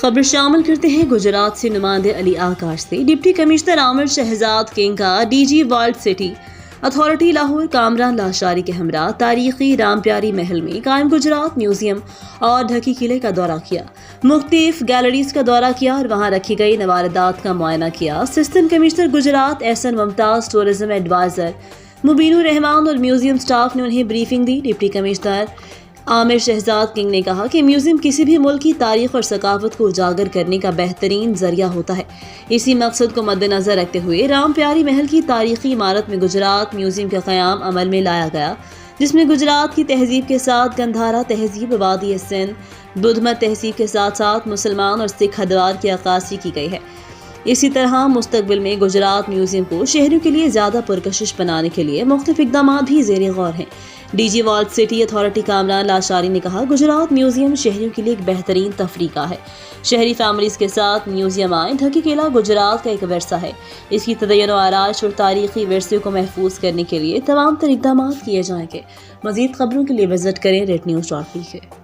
खबर शामिल करते हैं गुजरात से नुमाइंदे अली आकाश से। डिप्टी कमिश्नर आमिर शहजाद किंग का DG walled city authority Lahore Kamran Lashari के हमरा तारीखी रामप्यारी महल में कायम गुजरात म्यूजियम और ढकी किले का दौरा किया। मुख्तलिफ गैलरीज का दौरा किया और वहां रखी गई नवारदात का मुआयना किया। Assistant commissioner Gujrat Ehsan Mumtaz, tourism adviser Mubeenur Rehman और म्यूजियम स्टाफ ने उन्हें ब्रीफिंग दी। डिप्टी कमिश्नर आमिर शहजाद किंग ने कहा कि म्यूजियम किसी भी मुल्क की तारीख और सकाफत को उजागर करने का बेहतरीन जरिया होता है। इसी मकसद को मद्देनजर रखते हुए रामप्यारी महल की तारीखी इमारत में गुजरात म्यूजियम का क़याम अमल में लाया गया, जिसमें गुजरात की तहजीब के साथ गंधारा तहजीब, वादी सिंध, बुद्धमत तहजीब के साथ साथ मुसलमान और सिख अदवार की अक्कासी की गई है। इसी तरह मुस्तकबिल में गुजरात म्यूजियम को शहरों के लिए ज़्यादा पुरकशिश बनाने के लिए मुख्तलिफ इक़दाम भी ज़ेर गौर हैं। DG walled city authority Kamran Lashari ने कहा, गुजरात म्यूजियम शहरियों के लिए एक बेहतरीन तफरीका है। शहरी फैमिलीज के साथ म्यूजियम आए। ढकी किला गुजरात का एक विरसा है। इसकी तदय्युन व आराइश और तारीखी विरसे को महफूज करने के लिए तमाम तर इक़दाम किए जाएंगे। मज़ीद खबरों के लिए विजिट करें rednews.pk।